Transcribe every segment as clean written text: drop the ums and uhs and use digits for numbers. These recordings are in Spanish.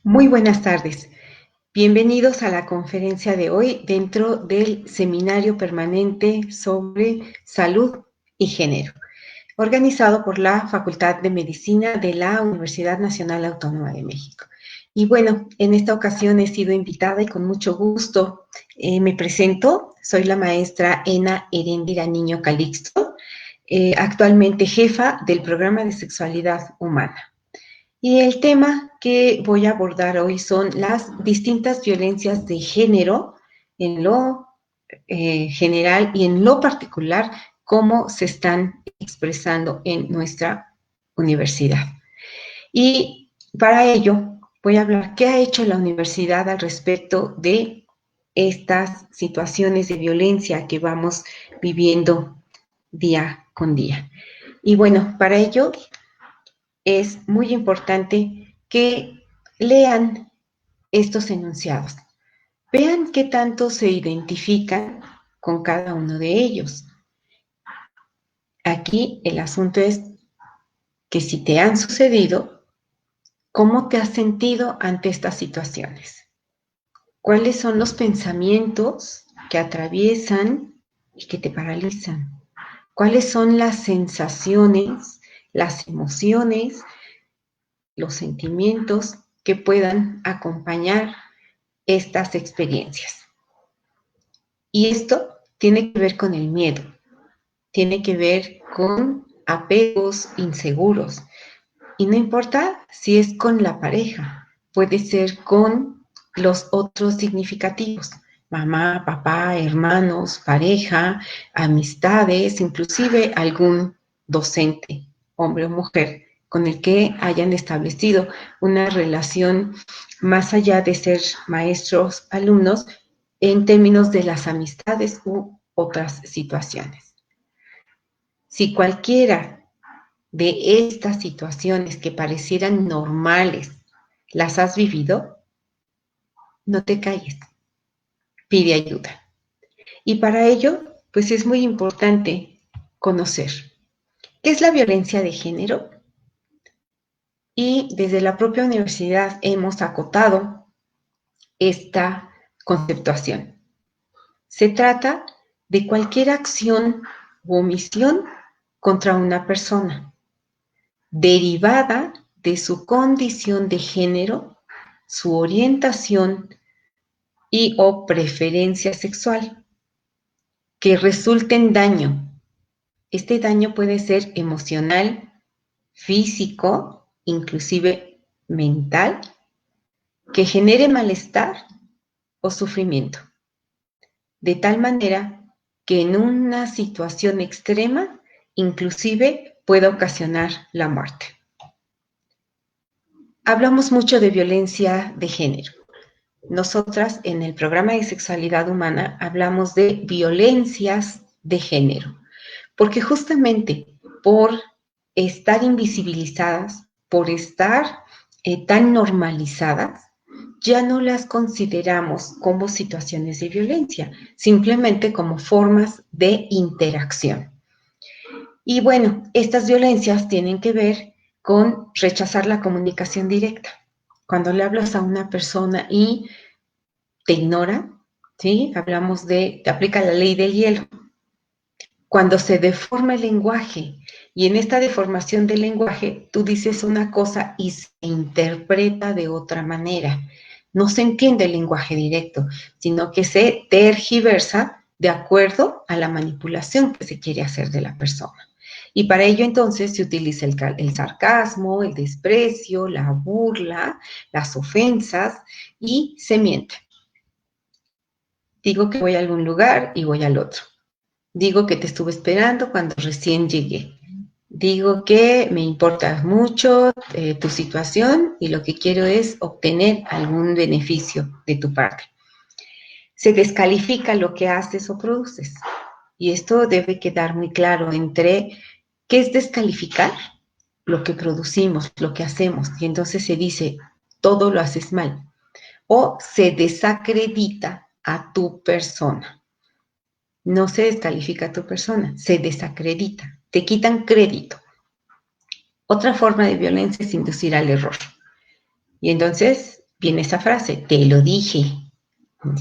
Muy buenas tardes. Bienvenidos a la conferencia de hoy dentro del Seminario Permanente sobre Salud y Género, organizado por la Facultad de Medicina de la Universidad Nacional Autónoma de México. Y bueno, en esta ocasión he sido invitada y con mucho gusto me presento. Soy la maestra Ena Heréndira Niño Calixto, actualmente jefa del programa de sexualidad humana. Y el tema que voy a abordar hoy son las distintas violencias de género en lo general y en lo particular, cómo se están expresando en nuestra universidad. Y para ello voy a hablar qué ha hecho la universidad al respecto de estas situaciones de violencia que vamos viviendo día con día. Y bueno, para ello es muy importante que lean estos enunciados. Vean qué tanto se identifican con cada uno de ellos. Aquí el asunto es que si te han sucedido, ¿cómo te has sentido ante estas situaciones? ¿Cuáles son los pensamientos que atraviesan y que te paralizan? ¿Cuáles son las sensaciones, las emociones, los sentimientos que puedan acompañar estas experiencias? Y esto tiene que ver con el miedo, tiene que ver con apegos inseguros. Y no importa si es con la pareja, puede ser con los otros significativos, mamá, papá, hermanos, pareja, amistades, inclusive algún docente, hombre o mujer, con el que hayan establecido una relación más allá de ser maestros, alumnos, en términos de las amistades u otras situaciones. Si cualquiera de estas situaciones que parecieran normales las has vivido, no te calles, pide ayuda. Y para ello, pues es muy importante conocer qué es la violencia de género. Y desde la propia universidad hemos acotado esta conceptuación. Se trata de cualquier acción u omisión contra una persona, derivada de su condición de género, su orientación y o preferencia sexual, que resulte en daño. Este daño puede ser emocional, físico, inclusive mental, que genere malestar o sufrimiento, de tal manera que en una situación extrema, inclusive pueda ocasionar la muerte. Hablamos mucho de violencia de género. Nosotras en el programa de sexualidad humana hablamos de violencias de género, porque justamente por estar invisibilizadas, por estar tan normalizadas, ya no las consideramos como situaciones de violencia, simplemente como formas de interacción. Y bueno, estas violencias tienen que ver con rechazar la comunicación directa. Cuando le hablas a una persona y te ignora, ¿sí? Hablamos de, te aplica la ley del hielo. Cuando se deforma el lenguaje, y en esta deformación del lenguaje tú dices una cosa y se interpreta de otra manera. No se entiende el lenguaje directo, sino que se tergiversa de acuerdo a la manipulación que se quiere hacer de la persona. Y para ello entonces se utiliza el sarcasmo, el desprecio, la burla, las ofensas y se miente. Digo que voy a algún lugar y voy al otro. Digo que te estuve esperando cuando recién llegué. Digo que me importa mucho tu situación y lo que quiero es obtener algún beneficio de tu parte. Se descalifica lo que haces o produces. Y esto debe quedar muy claro entre qué es descalificar, lo que producimos, lo que hacemos. Y entonces se dice, todo lo haces mal. O se desacredita a tu persona. No se descalifica a tu persona, se desacredita, te quitan crédito. Otra forma de violencia es inducir al error. Y entonces viene esa frase, te lo dije,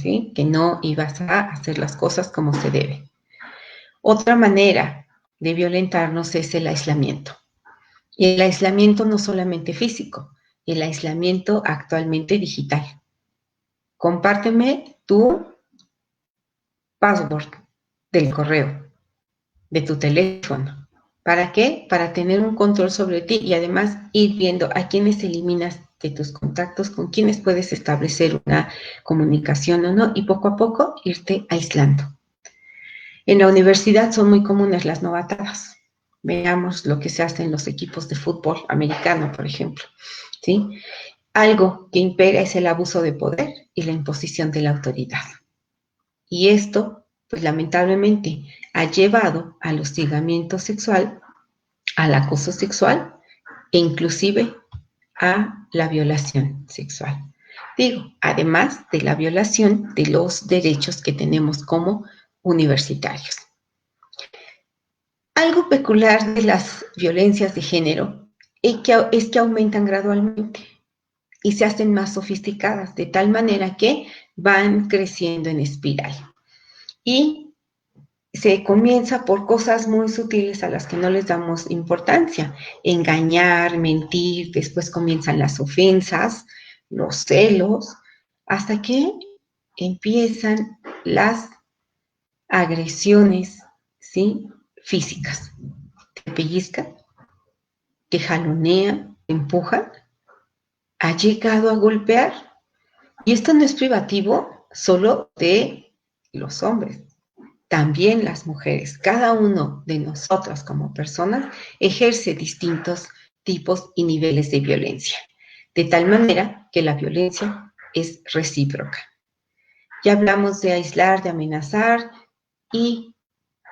¿sí? Que no ibas a hacer las cosas como se debe. Otra manera de violentarnos es el aislamiento. Y el aislamiento no solamente físico, el aislamiento actualmente digital. Compárteme tu password del correo, de tu teléfono. ¿Para qué? Para tener un control sobre ti y además ir viendo a quiénes eliminas de tus contactos, con quiénes puedes establecer una comunicación o no, y poco a poco irte aislando. En la universidad son muy comunes las novatadas. Veamos lo que se hace en los equipos de fútbol americano, por ejemplo, ¿sí? Algo que impera es el abuso de poder y la imposición de la autoridad. Y esto, pues lamentablemente, ha llevado al hostigamiento sexual, al acoso sexual e inclusive a la violación sexual. Digo, además de la violación de los derechos que tenemos como universitarios. Algo peculiar de las violencias de género es que aumentan gradualmente y se hacen más sofisticadas, de tal manera que van creciendo en espiral. Y se comienza por cosas muy sutiles a las que no les damos importancia. Engañar, mentir, después comienzan las ofensas, los celos, hasta que empiezan las agresiones, ¿sí? Físicas. Te pellizcan, te jalonean, te empujan, ha llegado a golpear. Y esto no es privativo solo de los hombres, también las mujeres. Cada uno de nosotros como personas ejerce distintos tipos y niveles de violencia, de tal manera que la violencia es recíproca. Ya hablamos de aislar, de amenazar, y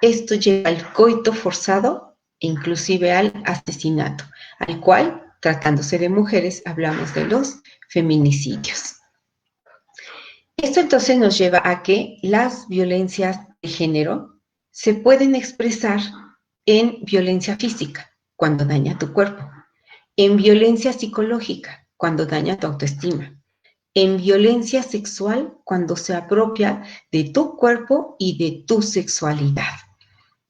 esto lleva al coito forzado e inclusive al asesinato, al cual, tratándose de mujeres, hablamos de los feminicidios. Esto entonces nos lleva a que las violencias de género se pueden expresar en violencia física, cuando daña tu cuerpo, en violencia psicológica, cuando daña tu autoestima, en violencia sexual, cuando se apropia de tu cuerpo y de tu sexualidad,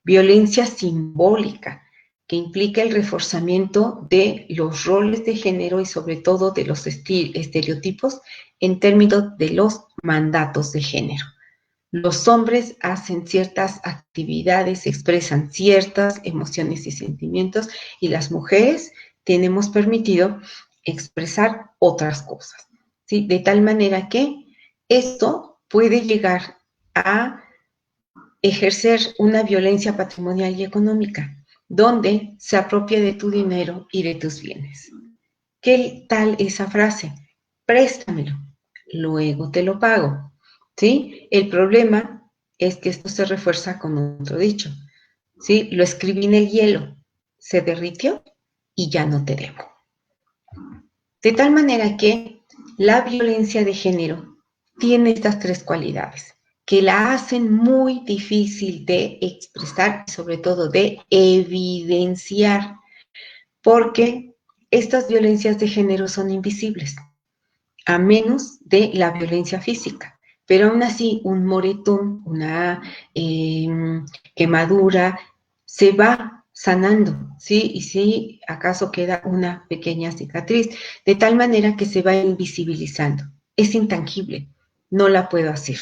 violencia simbólica, que implica el reforzamiento de los roles de género y sobre todo de los estereotipos en términos de los mandatos de género. Los hombres hacen ciertas actividades, expresan ciertas emociones y sentimientos, y las mujeres tenemos permitido expresar otras cosas, ¿sí? De tal manera que esto puede llegar a ejercer una violencia patrimonial y económica, donde se apropia de tu dinero y de tus bienes. ¿Qué tal esa frase? Préstamelo, luego te lo pago, ¿sí? El problema es que esto se refuerza con otro dicho, ¿sí? Lo escribí en el hielo, se derritió y ya no te debo. De tal manera que la violencia de género tiene estas tres cualidades que la hacen muy difícil de expresar y sobre todo de evidenciar, porque estas violencias de género son invisibles, a menos de la violencia física. Pero aún así, un moretón, una quemadura, se va sanando, ¿sí? Y si acaso queda una pequeña cicatriz, de tal manera que se va invisibilizando. Es intangible, no la puedo hacer.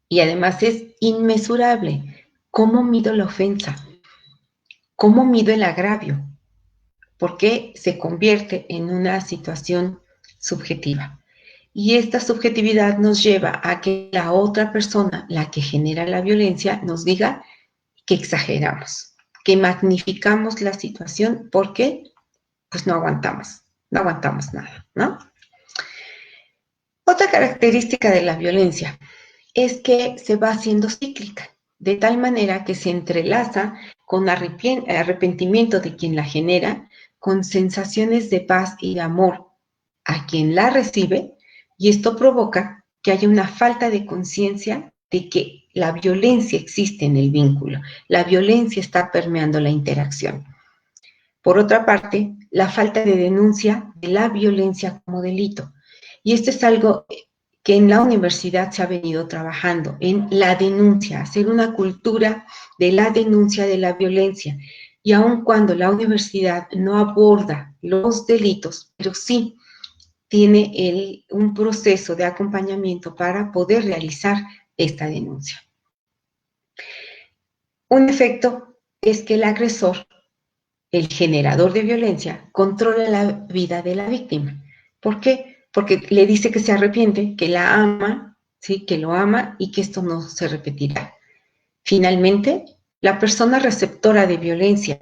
Y además es inmesurable. ¿Cómo mido la ofensa? ¿Cómo mido el agravio? Porque se convierte en una situación subjetiva. Y esta subjetividad nos lleva a que la otra persona, la que genera la violencia, nos diga que exageramos, que magnificamos la situación porque pues no aguantamos nada, ¿no? Otra característica de la violencia es que se va haciendo cíclica, de tal manera que se entrelaza con arrepentimiento de quien la genera, con sensaciones de paz y de amor a quien la recibe, y esto provoca que haya una falta de conciencia de que la violencia existe en el vínculo, la violencia está permeando la interacción. Por otra parte, la falta de denuncia de la violencia como delito. Y esto es algo que en la universidad se ha venido trabajando, en la denuncia, hacer una cultura de la denuncia de la violencia. Y aun cuando la universidad no aborda los delitos, pero sí tiene un proceso de acompañamiento para poder realizar esta denuncia. Un efecto es que el agresor, el generador de violencia, controla la vida de la víctima. ¿Por qué? Porque le dice que se arrepiente, que la ama, ¿sí? Que lo ama y que esto no se repetirá. Finalmente, la persona receptora de violencia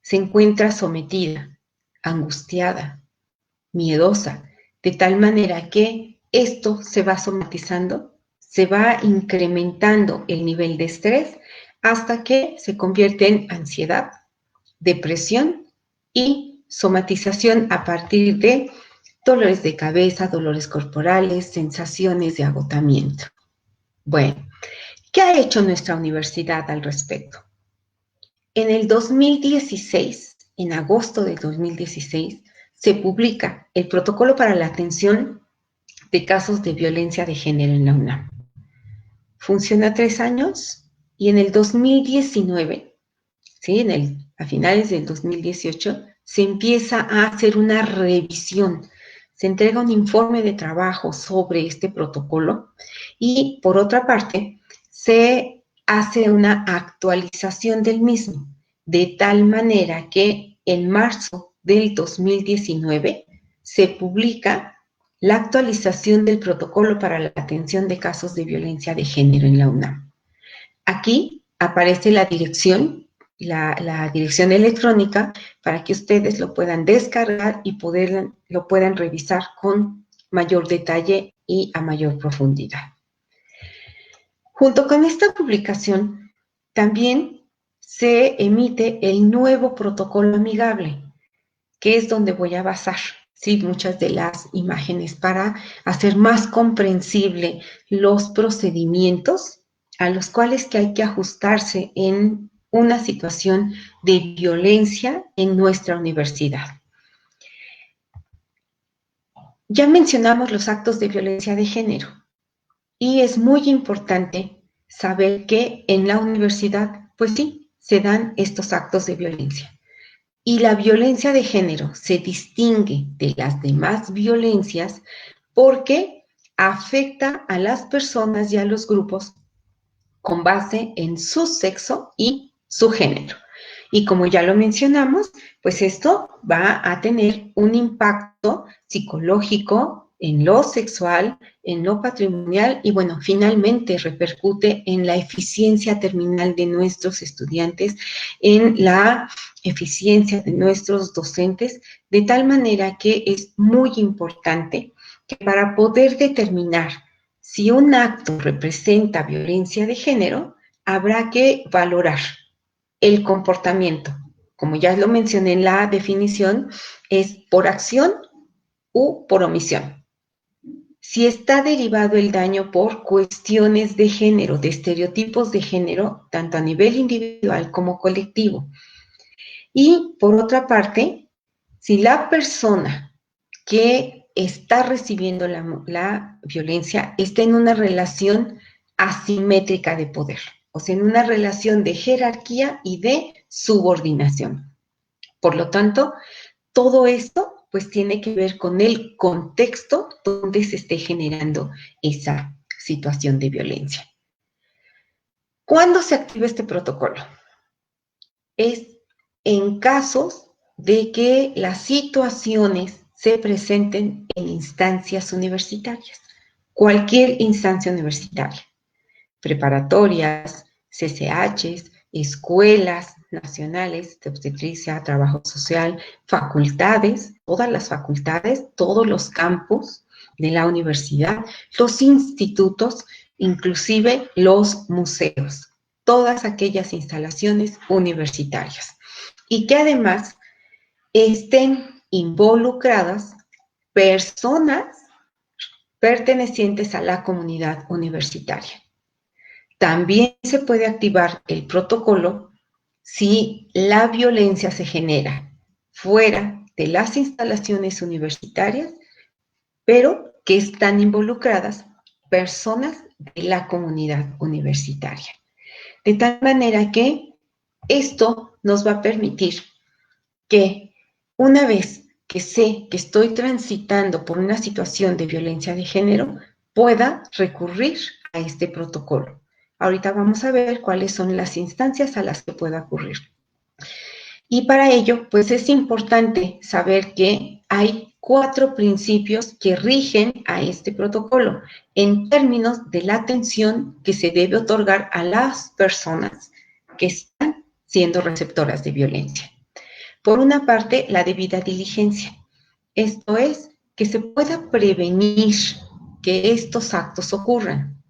se encuentra sometida, angustiada, miedosa, de tal manera que esto se va somatizando, se va incrementando el nivel de estrés hasta que se convierte en ansiedad, depresión y somatización a partir de dolores de cabeza, dolores corporales, sensaciones de agotamiento. Bueno, ¿qué ha hecho nuestra universidad al respecto? En el 2016, en agosto del 2016, se publica el Protocolo para la Atención de Casos de Violencia de Género en la UNAM. Funciona 3 años y en el 2019, ¿sí? A finales del 2018, se empieza a hacer una revisión. Se entrega un informe de trabajo sobre este protocolo y, por otra parte, se hace una actualización del mismo, de tal manera que en marzo del 2019 se publica la actualización del protocolo para la atención de casos de violencia de género en la UNAM. Aquí aparece la dirección electrónica para que ustedes lo puedan descargar y lo puedan revisar con mayor detalle y a mayor profundidad. Junto con esta publicación, también se emite el nuevo protocolo amigable, que es donde voy a basar, ¿sí?, muchas de las imágenes para hacer más comprensible los procedimientos a los cuales que hay que ajustarse en una situación de violencia en nuestra universidad. Ya mencionamos los actos de violencia de género y es muy importante saber que en la universidad, pues sí, se dan estos actos de violencia. Y la violencia de género se distingue de las demás violencias porque afecta a las personas y a los grupos con base en su sexo y su género. Y como ya lo mencionamos, pues esto va a tener un impacto psicológico en lo sexual, en lo patrimonial y bueno, finalmente repercute en la eficiencia terminal de nuestros estudiantes, en la eficiencia de nuestros docentes, de tal manera que es muy importante que para poder determinar si un acto representa violencia de género, habrá que valorar el comportamiento. Como ya lo mencioné en la definición, es por acción u por omisión. Si está derivado el daño por cuestiones de género, de estereotipos de género, tanto a nivel individual como colectivo. Y por otra parte, si la persona que está recibiendo la violencia está en una relación asimétrica de poder, o sea, en una relación de jerarquía y de subordinación. Por lo tanto, todo esto pues tiene que ver con el contexto donde se esté generando esa situación de violencia. ¿Cuándo se activa este protocolo? Es en casos de que las situaciones se presenten en instancias universitarias, cualquier instancia universitaria, preparatorias, CCHs, escuelas nacionales de obstetricia, trabajo social, facultades, todas las facultades, todos los campus de la universidad, los institutos, inclusive los museos, todas aquellas instalaciones universitarias. Y que además estén involucradas personas pertenecientes a la comunidad universitaria. También se puede activar el protocolo si la violencia se genera fuera de las instalaciones universitarias, pero que están involucradas personas de la comunidad universitaria. De tal manera que esto nos va a permitir que una vez que sé que estoy transitando por una situación de violencia de género, pueda recurrir a este protocolo. Ahorita vamos a ver cuáles son las instancias a las que pueda ocurrir. Y para ello, pues es importante saber que hay 4 principios que rigen a este protocolo en términos de la atención que se debe otorgar a las personas que están siendo receptoras de violencia. Por una parte, la debida diligencia. Esto es, que se pueda prevenir que estos actos ocurran.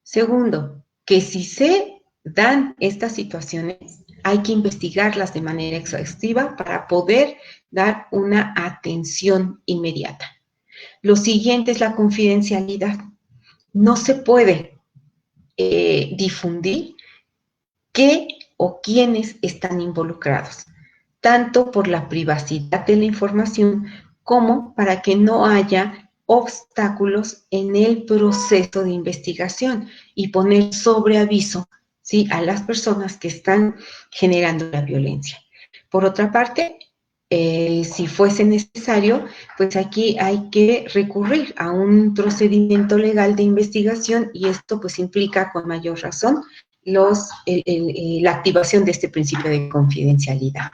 Segundo, que si se dan estas situaciones, hay que investigarlas de manera exhaustiva para poder dar una atención inmediata. Lo siguiente es la confidencialidad. No se puede difundir qué o quiénes están involucrados, tanto por la privacidad de la información como para que no haya obstáculos en el proceso de investigación y poner sobre aviso, ¿sí?, a las personas que están generando la violencia. Por otra parte, si fuese necesario, pues aquí hay que recurrir a un procedimiento legal de investigación y esto pues implica con mayor razón la activación de este principio de confidencialidad.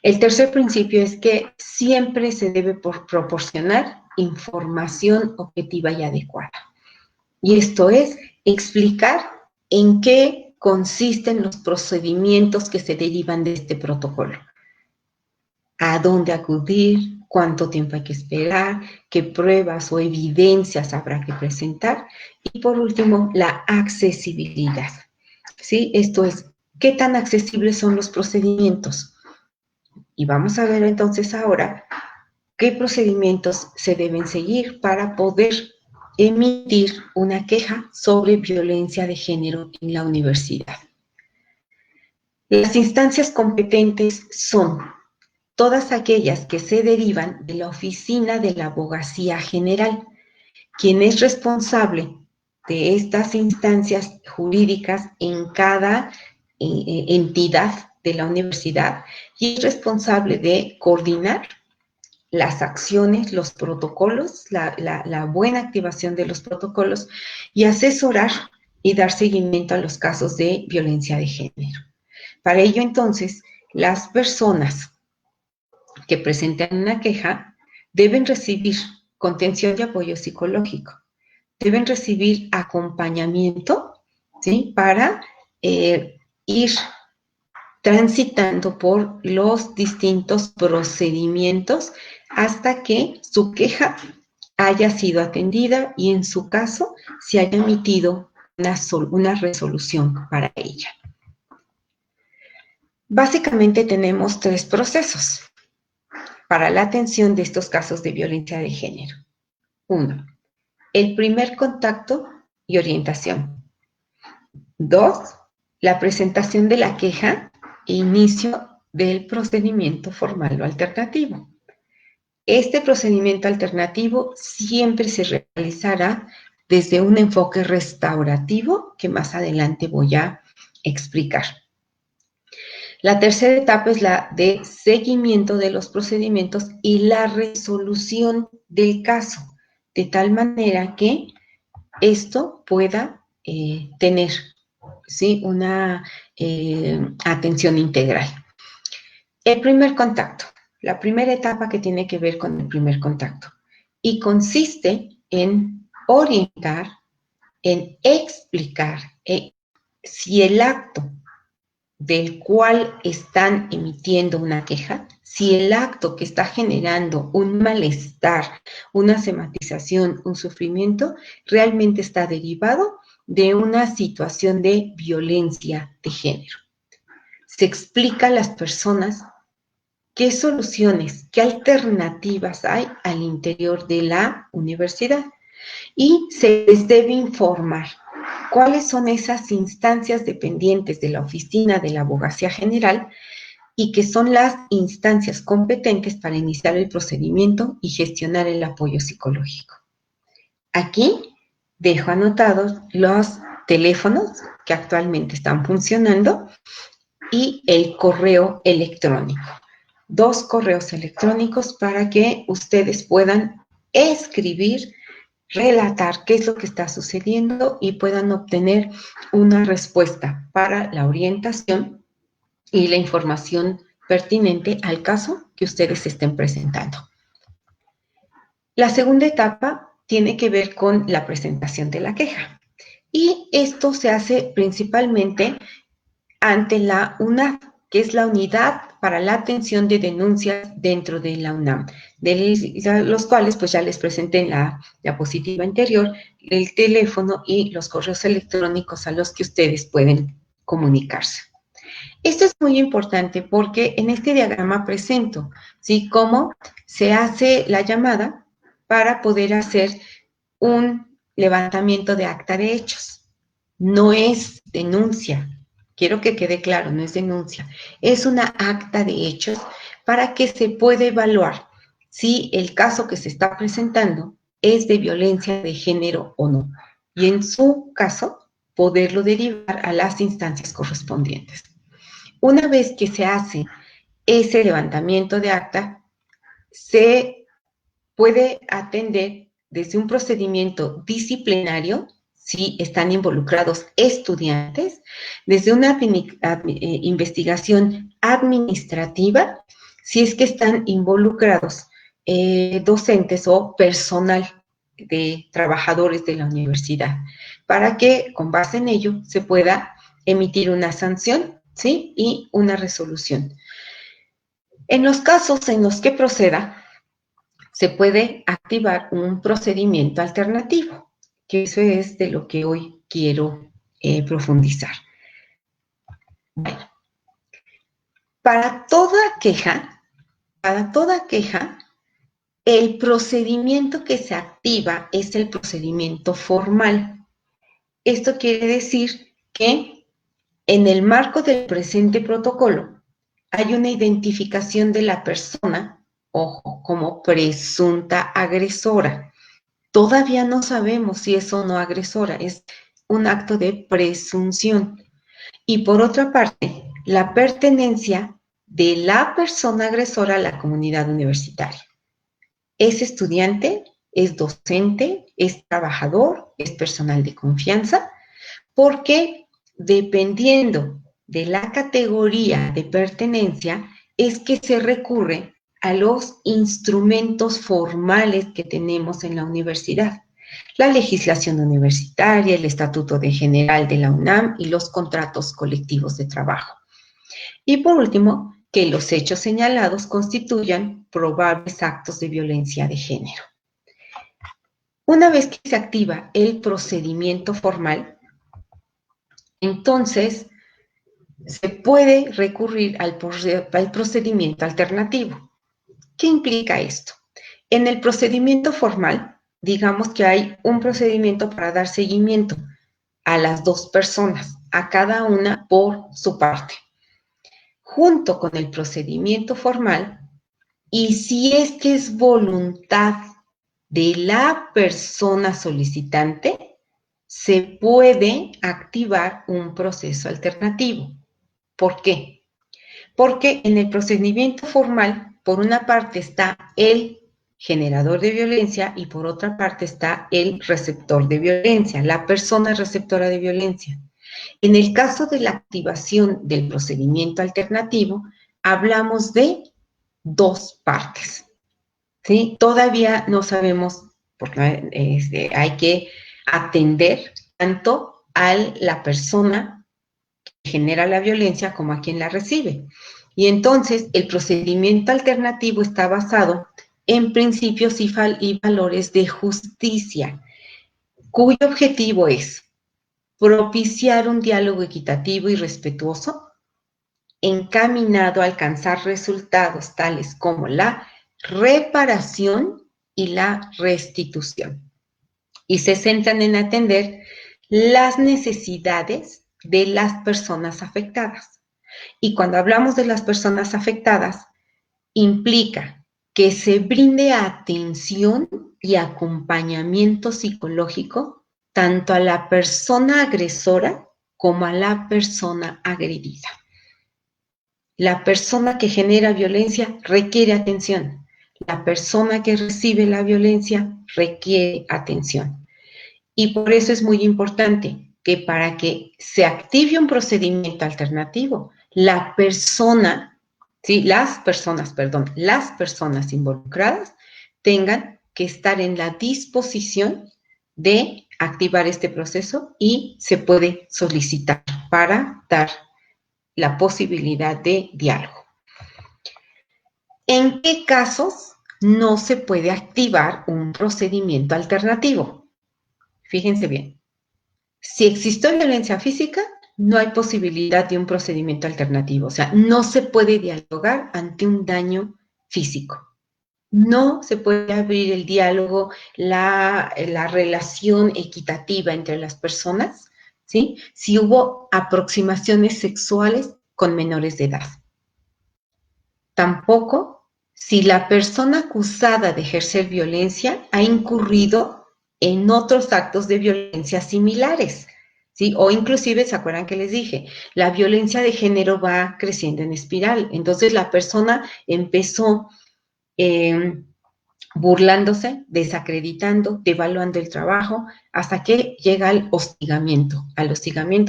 El tercer principio es que siempre se debe proporcionar información objetiva y adecuada. Y esto es explicar en qué consisten los procedimientos que se derivan de este protocolo. A dónde acudir, cuánto tiempo hay que esperar, qué pruebas o evidencias habrá que presentar. Y por último, la accesibilidad. ¿Sí? Esto es, ¿qué tan accesibles son los procedimientos? Y vamos a ver entonces ahora qué procedimientos se deben seguir para poder emitir una queja sobre violencia de género en la universidad. Las instancias competentes son todas aquellas que se derivan de la Oficina de la Abogacía General, quien es responsable de estas instancias jurídicas en cada entidad de la universidad y es responsable de coordinar las acciones, los protocolos, la buena activación de los protocolos y asesorar y dar seguimiento a los casos de violencia de género. Para ello, entonces, las personas que presenten una queja deben recibir contención y apoyo psicológico, deben recibir acompañamiento, ¿sí?, para ir transitando por los distintos procedimientos hasta que su queja haya sido atendida y en su caso se haya emitido una resolución para ella. Básicamente tenemos 3 procesos para la atención de estos casos de violencia de género. 1. El primer contacto y orientación. 2. La presentación de la queja e inicio del procedimiento formal o alternativo. Este procedimiento alternativo siempre se realizará desde un enfoque restaurativo que más adelante voy a explicar. La tercera etapa es la de seguimiento de los procedimientos y la resolución del caso, de tal manera que esto pueda tener, ¿sí?, una atención integral. El primer contacto, la primera etapa que tiene que ver con el primer contacto y consiste en orientar, en explicar si el acto del cual están emitiendo una queja, si el acto que está generando un malestar, una somatización, un sufrimiento, realmente está derivado de una situación de violencia de género. Se explica a las personas qué soluciones, qué alternativas hay al interior de la universidad y se les debe informar cuáles son esas instancias dependientes de la Oficina de la Abogacía General y que son las instancias competentes para iniciar el procedimiento y gestionar el apoyo psicológico. Aquí dejo anotados los teléfonos que actualmente están funcionando y el correo electrónico. 2 correos electrónicos para que ustedes puedan escribir, relatar qué es lo que está sucediendo y puedan obtener una respuesta para la orientación y la información pertinente al caso que ustedes estén presentando. La segunda etapa tiene que ver con la presentación de la queja. Y esto se hace principalmente ante la UNAD, que es la Unidad para la Atención de Denuncias dentro de la UNAM, de los cuales pues ya les presenté en la diapositiva anterior el teléfono y los correos electrónicos a los que ustedes pueden comunicarse. Esto es muy importante porque en este diagrama presento, ¿sí?, cómo se hace la llamada para poder hacer un levantamiento de acta de hechos. No es denuncia, quiero que quede claro, no es denuncia, es una acta de hechos para que se pueda evaluar si el caso que se está presentando es de violencia de género o no. Y en su caso, poderlo derivar a las instancias correspondientes. Una vez que se hace ese levantamiento de acta, se puede atender desde un procedimiento disciplinario, si están involucrados estudiantes, desde una investigación administrativa, si es que están involucrados docentes o personal de trabajadores de la universidad, para que con base en ello se pueda emitir una sanción, ¿sí?, y una resolución. En los casos en los que proceda, se puede activar un procedimiento alternativo, que eso es de lo que hoy quiero profundizar. Bueno, para toda queja, el procedimiento que se activa es el procedimiento formal. Esto quiere decir que en el marco del presente protocolo hay una identificación de la persona, ojo, como presunta agresora. Todavía no sabemos si es o no agresora, es un acto de presunción. Y por otra parte, la pertenencia de la persona agresora a la comunidad universitaria. ¿Es estudiante? ¿Es docente? ¿Es trabajador? ¿Es personal de confianza? Porque dependiendo de la categoría de pertenencia, es que se recurre a los instrumentos formales que tenemos en la universidad. La legislación universitaria, el Estatuto General de la UNAM y los contratos colectivos de trabajo. Y por último, que los hechos señalados constituyan probables actos de violencia de género. Una vez que se activa el procedimiento formal, entonces se puede recurrir al procedimiento alternativo. ¿Qué implica esto? En el procedimiento formal, digamos que hay un procedimiento para dar seguimiento a las 2 personas, a cada una por su parte. Junto con el procedimiento formal, y si es que es voluntad de la persona solicitante, se puede activar un proceso alternativo. ¿Por qué? Porque en el procedimiento formal, por una parte está el generador de violencia y por otra parte está el receptor de violencia, la persona receptora de violencia. En el caso de la activación del procedimiento alternativo, hablamos de 2 partes, ¿sí? Todavía no sabemos, porque hay que atender tanto a la persona que genera la violencia como a quien la recibe. Y entonces el procedimiento alternativo está basado en principios y valores de justicia, cuyo objetivo es propiciar un diálogo equitativo y respetuoso encaminado a alcanzar resultados tales como la reparación y la restitución. Y se centran en atender las necesidades de las personas afectadas. Y cuando hablamos de las personas afectadas, implica que se brinde atención y acompañamiento psicológico tanto a la persona agresora como a la persona agredida. La persona que genera violencia requiere atención. La persona que recibe la violencia requiere atención. Y por eso es muy importante que para que se active un procedimiento alternativo, la persona, ¿sí? Las personas involucradas tengan que estar en la disposición de activar este proceso y se puede solicitar para dar la posibilidad de diálogo. ¿En qué casos no se puede activar un procedimiento alternativo? Fíjense bien. Si existe violencia física, no hay posibilidad de un procedimiento alternativo. O sea, no se puede dialogar ante un daño físico. No se puede abrir el diálogo, la relación equitativa entre las personas, ¿sí? Si hubo aproximaciones sexuales con menores de edad. Tampoco si la persona acusada de ejercer violencia ha incurrido en otros actos de violencia similares, ¿sí? O inclusive, ¿se acuerdan que les dije? La violencia de género va creciendo en espiral. Entonces la persona empezó burlándose, desacreditando, devaluando el trabajo, hasta que llega al hostigamiento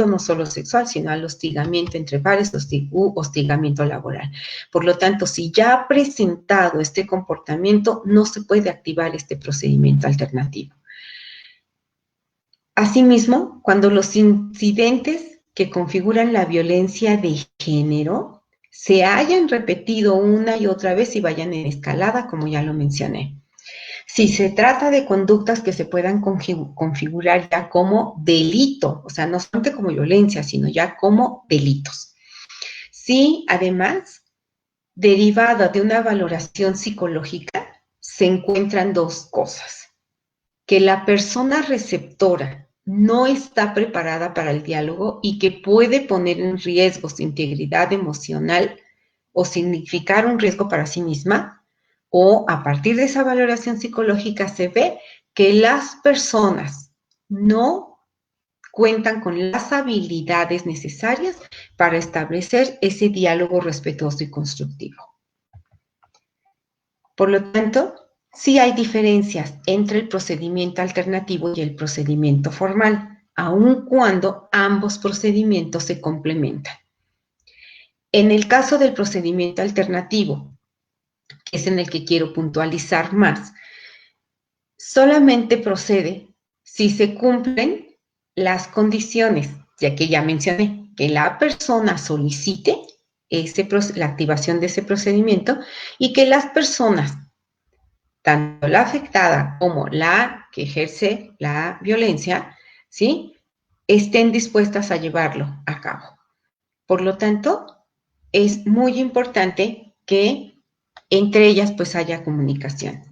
no solo sexual, sino al hostigamiento entre pares, hostigamiento laboral. Por lo tanto, si ya ha presentado este comportamiento, no se puede activar este procedimiento alternativo. Asimismo, cuando los incidentes que configuran la violencia de género se hayan repetido una y otra vez y vayan en escalada, como ya lo mencioné. Si se trata de conductas que se puedan configurar ya como delito, o sea, no solamente como violencia, sino ya como delitos. Si además, derivada de una valoración psicológica, se encuentran dos cosas. Que la persona receptora no está preparada para el diálogo y que puede poner en riesgo su integridad emocional o significar un riesgo para sí misma, o a partir de esa valoración psicológica se ve que las personas no cuentan con las habilidades necesarias para establecer ese diálogo respetuoso y constructivo. Por lo tanto, sí hay diferencias entre el procedimiento alternativo y el procedimiento formal, aun cuando ambos procedimientos se complementan. En el caso del procedimiento alternativo, que es en el que quiero puntualizar más, solamente procede si se cumplen las condiciones, ya que ya mencioné, que la persona solicite la activación de ese procedimiento y que las personas, tanto la afectada como la que ejerce la violencia, ¿sí?, estén dispuestas a llevarlo a cabo. Por lo tanto, es muy importante que entre ellas pues haya comunicación.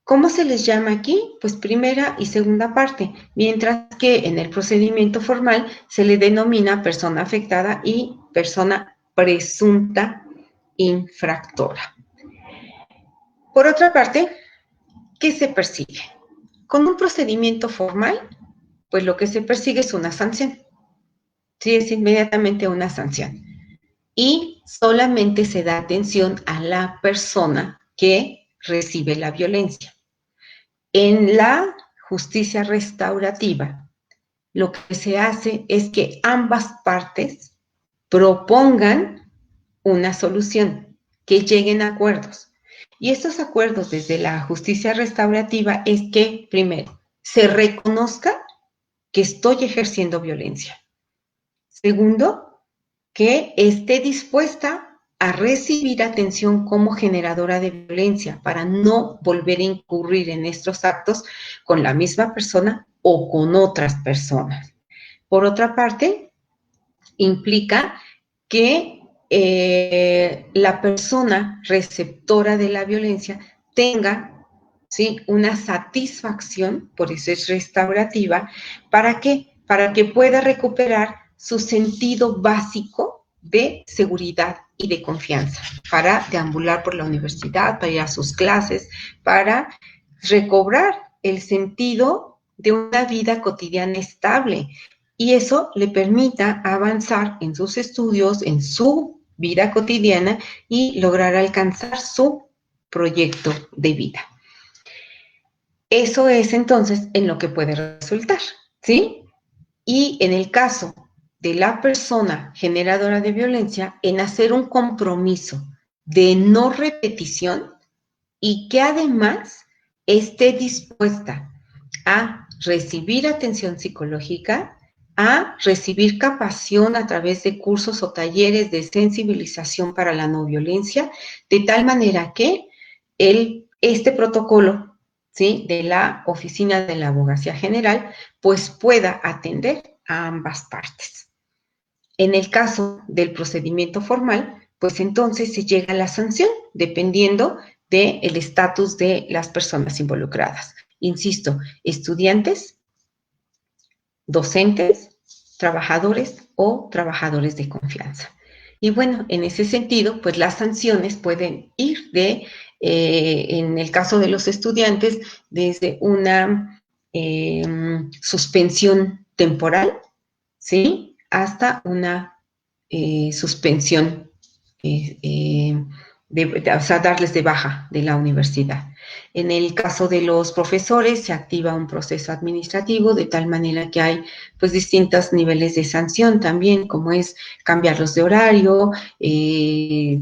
¿Cómo se les llama aquí? Pues primera y segunda parte, mientras que en el procedimiento formal se le denomina persona afectada y persona presunta infractora. Por otra parte, ¿qué se persigue? Con un procedimiento formal, pues lo que se persigue es una sanción. Sí, es inmediatamente una sanción. Y solamente se da atención a la persona que recibe la violencia. En la justicia restaurativa, lo que se hace es que ambas partes propongan una solución, que lleguen a acuerdos. Y estos acuerdos desde la justicia restaurativa es que, primero, se reconozca que estoy ejerciendo violencia. Segundo, que esté dispuesta a recibir atención como generadora de violencia para no volver a incurrir en estos actos con la misma persona o con otras personas. Por otra parte, implica que la persona receptora de la violencia tenga, ¿sí?, una satisfacción, por eso es restaurativa. ¿Para qué? Para que pueda recuperar su sentido básico de seguridad y de confianza para deambular por la universidad, para ir a sus clases, para recobrar el sentido de una vida cotidiana estable y eso le permita avanzar en sus estudios, en su vida cotidiana y lograr alcanzar su proyecto de vida. Eso es entonces en lo que puede resultar, ¿sí? Y en el caso de la persona generadora de violencia, en hacer un compromiso de no repetición y que además esté dispuesta a recibir atención psicológica, a recibir capacitación a través de cursos o talleres de sensibilización para la no violencia, de tal manera que este protocolo, ¿sí?, de la Oficina de la Abogacía General, pues pueda atender a ambas partes. En el caso del procedimiento formal, pues entonces se llega a la sanción, dependiendo del estatus de las personas involucradas. Insisto, estudiantes, docentes, trabajadores o trabajadores de confianza. Y bueno, en ese sentido, pues las sanciones pueden ir en el caso de los estudiantes, desde una suspensión temporal, ¿sí?, hasta una suspensión, o sea, darles de baja de la universidad. En el caso de los profesores, se activa un proceso administrativo de tal manera que hay pues distintos niveles de sanción también, como es cambiarlos de horario, que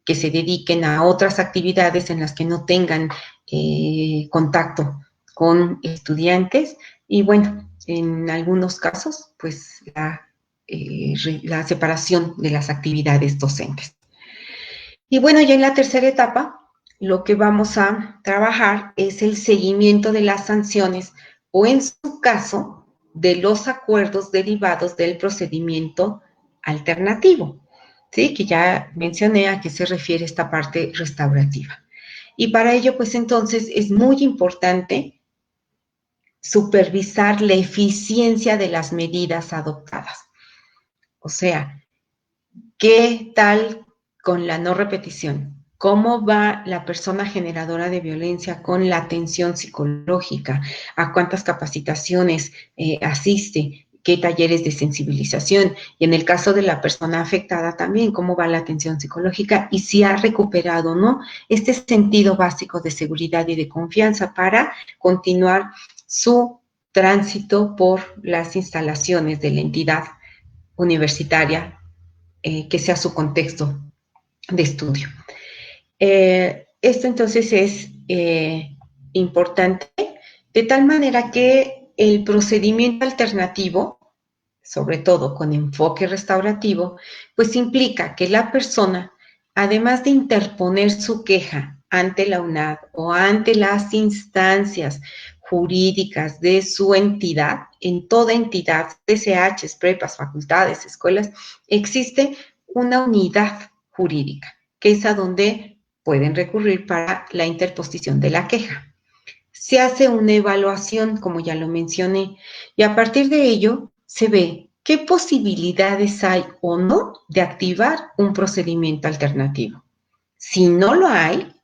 se dediquen a otras actividades en las que no tengan contacto con estudiantes y bueno, en algunos casos, pues la separación de las actividades docentes. Y bueno, ya en la tercera etapa, lo que vamos a trabajar es el seguimiento de las sanciones o, en su caso, de los acuerdos derivados del procedimiento alternativo, ¿sí?, que ya mencioné a qué se refiere esta parte restaurativa. Y para ello, pues entonces, es muy importante supervisar la eficiencia de las medidas adoptadas. O sea, ¿qué tal con la no repetición? ¿Cómo va la persona generadora de violencia con la atención psicológica? ¿A cuántas capacitaciones asiste? ¿Qué talleres de sensibilización? Y en el caso de la persona afectada también, ¿cómo va la atención psicológica? Y si ha recuperado, ¿no?, este sentido básico de seguridad y de confianza para continuar su tránsito por las instalaciones de la entidad universitaria, que sea su contexto de estudio. Esto entonces es importante, de tal manera que el procedimiento alternativo, sobre todo con enfoque restaurativo, pues implica que la persona, además de interponer su queja ante la UNAD o ante las instancias jurídicas de su entidad, en toda entidad, CCHs, prepas, facultades, escuelas, existe una unidad jurídica, que es a donde pueden recurrir para la interposición de la queja. Se hace una evaluación, como ya lo mencioné, y a partir de ello se ve qué posibilidades hay o no de activar un procedimiento alternativo. Si no lo hay,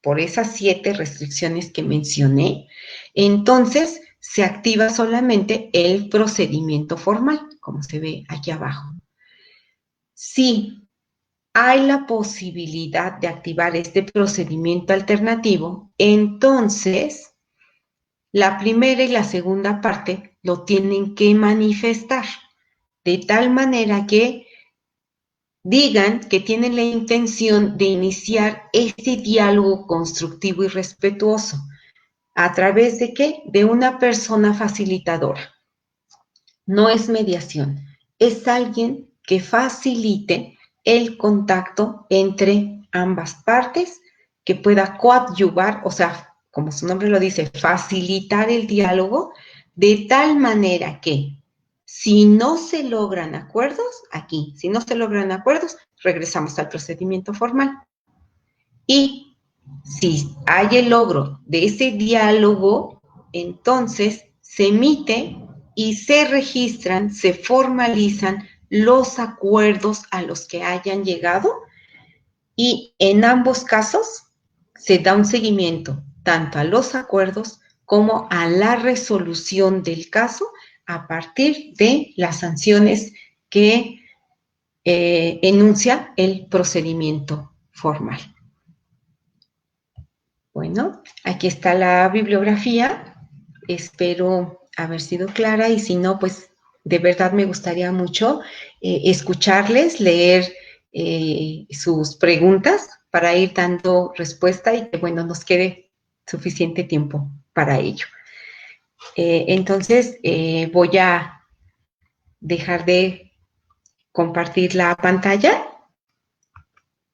por esas 7 restricciones que mencioné, entonces se activa solamente el procedimiento formal, como se ve aquí abajo. Si hay la posibilidad de activar este procedimiento alternativo, entonces la primera y la segunda parte lo tienen que manifestar, de tal manera que digan que tienen la intención de iniciar este diálogo constructivo y respetuoso. ¿A través de qué? De una persona facilitadora. No es mediación, es alguien que facilite el contacto entre ambas partes, que pueda coadyuvar, o sea, como su nombre lo dice, facilitar el diálogo, de tal manera que si no se logran acuerdos, aquí, si no se logran acuerdos, regresamos al procedimiento formal. Y si hay el logro de ese diálogo, entonces se emite y se registran, se formalizan los acuerdos a los que hayan llegado y en ambos casos se da un seguimiento tanto a los acuerdos como a la resolución del caso a partir de las sanciones que enuncia el procedimiento formal. Bueno, aquí está la bibliografía. Espero haber sido clara y si no, pues de verdad me gustaría mucho escucharles, leer sus preguntas para ir dando respuesta y que, bueno, nos quede suficiente tiempo para ello. Entonces, voy a dejar de compartir la pantalla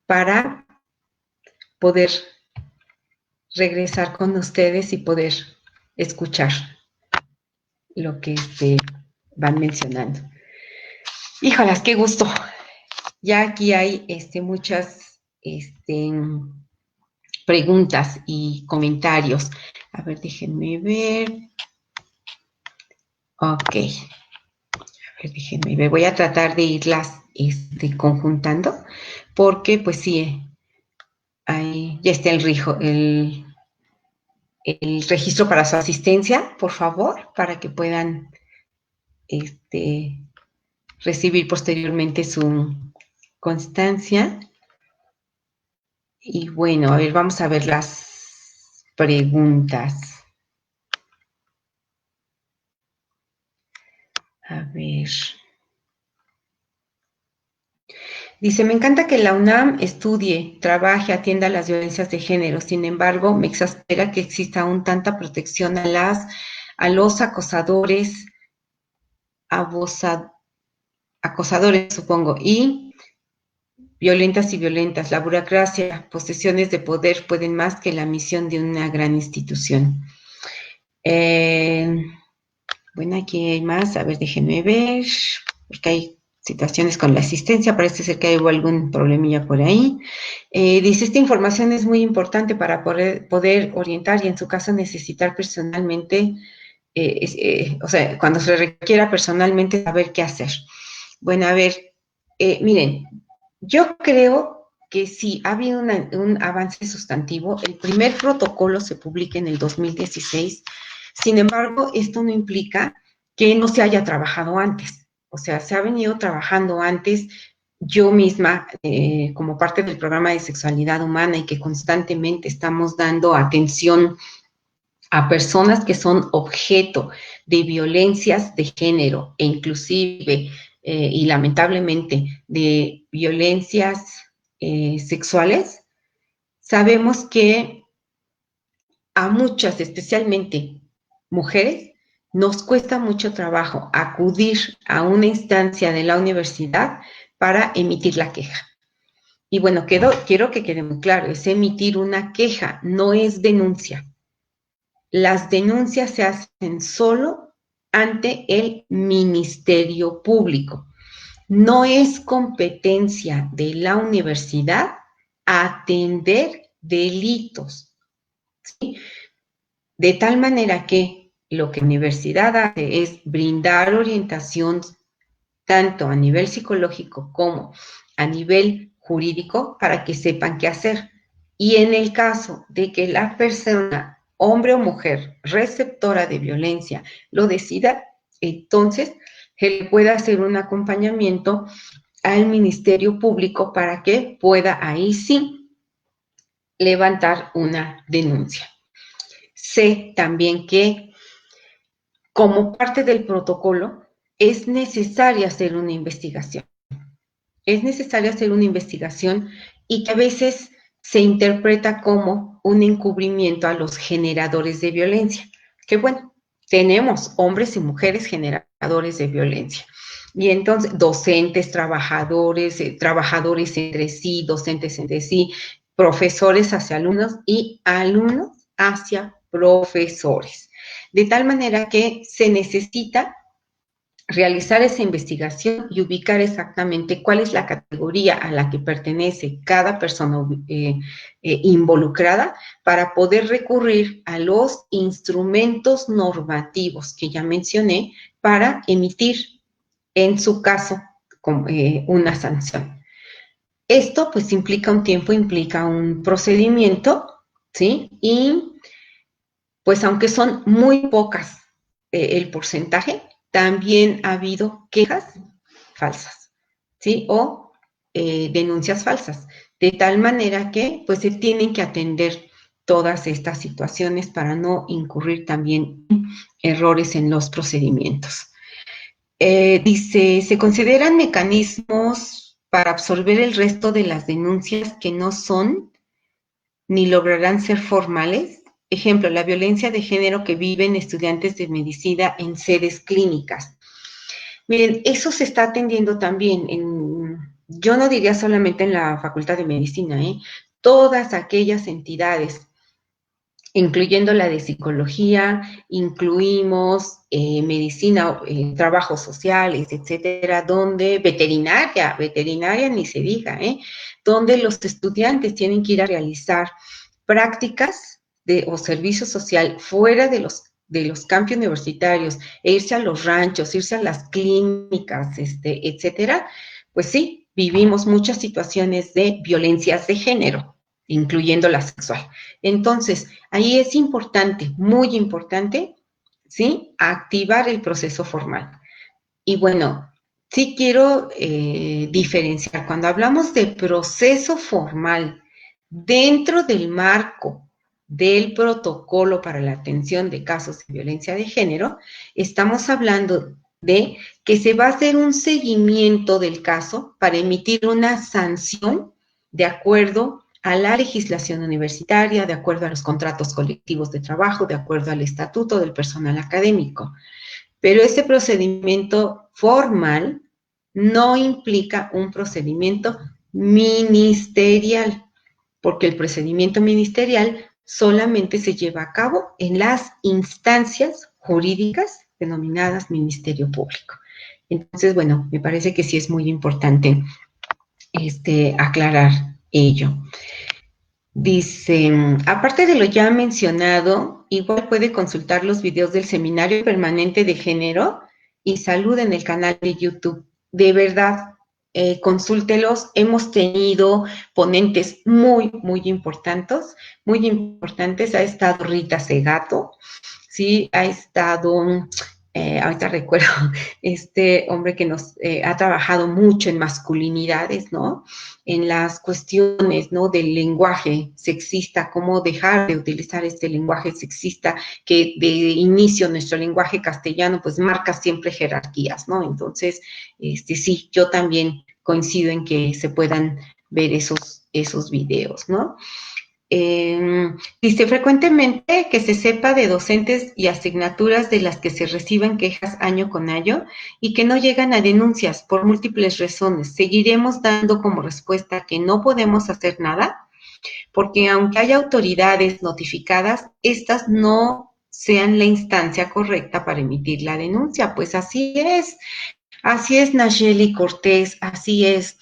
para poder regresar con ustedes y poder escuchar lo que van mencionando. Híjolas, qué gusto. Ya aquí hay muchas preguntas y comentarios. A ver, déjenme ver. Ok. A ver, déjenme ver. Voy a tratar de irlas conjuntando porque, pues sí, ahí ya está el registro para su asistencia, por favor, para que puedan recibir posteriormente su constancia. Y bueno, a ver, vamos a ver las preguntas. A ver. Dice, me encanta que la UNAM estudie, trabaje, atienda las violencias de género. Sin embargo, me exaspera que exista aún tanta protección a los acosadores, acosadores, supongo, y violentas y violentas. La burocracia, posesiones de poder pueden más que la misión de una gran institución. Bueno, aquí hay más. A ver, déjenme ver, porque hay situaciones con la asistencia. Parece ser que hubo algún problemilla por ahí. Dice, esta información es muy importante para poder orientar y en su caso necesitar personalmente, o sea, cuando se requiera personalmente saber qué hacer. Bueno, a ver, miren, yo creo que sí, ha habido un avance sustantivo. El primer protocolo se publica en el 2016. Sin embargo, esto no implica que no se haya trabajado antes. O sea, se ha venido trabajando antes. Yo misma, como parte del programa de sexualidad humana y que constantemente estamos dando atención a personas que son objeto de violencias de género e inclusive y lamentablemente de violencias sexuales, sabemos que a muchas, especialmente mujeres, nos cuesta mucho trabajo acudir a una instancia de la universidad para emitir la queja. Y bueno, quiero que quede muy claro, es emitir una queja, no es denuncia. Las denuncias se hacen solo ante el Ministerio Público. No es competencia de la universidad atender delitos, ¿sí? De tal manera que lo que la universidad hace es brindar orientación tanto a nivel psicológico como a nivel jurídico para que sepan qué hacer. Y en el caso de que la persona, hombre o mujer, receptora de violencia, lo decida, entonces él pueda hacer un acompañamiento al Ministerio Público para que pueda ahí sí levantar una denuncia. Sé también que como parte del protocolo es necesario hacer una investigación. Es necesario hacer una investigación y que a veces se interpreta como un encubrimiento a los generadores de violencia. Que bueno, tenemos hombres y mujeres generadores de violencia. Y entonces, docentes, trabajadores, trabajadores entre sí, docentes entre sí, profesores hacia alumnos y alumnos hacia profesores. De tal manera que se necesita realizar esa investigación y ubicar exactamente cuál es la categoría a la que pertenece cada persona involucrada para poder recurrir a los instrumentos normativos que ya mencioné para emitir, en su caso una sanción. Esto pues implica un tiempo, implica un procedimiento, ¿sí? Y pues aunque son muy pocas el porcentaje, también ha habido quejas falsas, ¿sí? O denuncias falsas, de tal manera que pues se tienen que atender todas estas situaciones para no incurrir también en errores en los procedimientos. Dice, ¿se consideran mecanismos para absorber el resto de las denuncias que no son ni lograrán ser formales? Ejemplo, la violencia de género que viven estudiantes de medicina en sedes clínicas. Miren, eso se está atendiendo también yo no diría solamente en la Facultad de Medicina, todas aquellas entidades, incluyendo la de psicología, incluimos medicina, trabajos sociales, etcétera, donde veterinaria ni se diga, donde los estudiantes tienen que ir a realizar prácticas o servicio social fuera de los campos universitarios, e irse a los ranchos, irse a las clínicas, etcétera, pues sí, vivimos muchas situaciones de violencias de género, incluyendo la sexual. Entonces, ahí es importante, muy importante, ¿sí? Activar el proceso formal. Y bueno, sí quiero diferenciar, cuando hablamos de proceso formal dentro del marco del protocolo para la atención de casos de violencia de género, estamos hablando de que se va a hacer un seguimiento del caso para emitir una sanción de acuerdo a la legislación universitaria, de acuerdo a los contratos colectivos de trabajo, de acuerdo al estatuto del personal académico. Pero ese procedimiento formal no implica un procedimiento ministerial, porque el procedimiento ministerial solamente se lleva a cabo en las instancias jurídicas denominadas Ministerio Público. Entonces, bueno, me parece que sí es muy importante aclarar ello. Dice, aparte de lo ya mencionado, igual puede consultar los videos del Seminario Permanente de Género y Salud en el canal de YouTube. De verdad, consúltelos. Hemos tenido ponentes muy, muy importantes. Muy importantes. Ha estado Rita Segato, sí, ha estado, ahorita recuerdo, este hombre que nos ha trabajado mucho en masculinidades, ¿no? En las cuestiones, ¿no? Del lenguaje sexista, cómo dejar de utilizar este lenguaje sexista que de inicio nuestro lenguaje castellano pues marca siempre jerarquías, ¿no? Entonces, sí, yo también coincido en que se puedan ver esos videos, ¿no? Dice, frecuentemente que se sepa de docentes y asignaturas de las que se reciben quejas año con año y que no llegan a denuncias por múltiples razones. Seguiremos dando como respuesta que no podemos hacer nada, porque aunque haya autoridades notificadas, estas no sean la instancia correcta para emitir la denuncia. Pues así es, Nacheli Cortés, así es.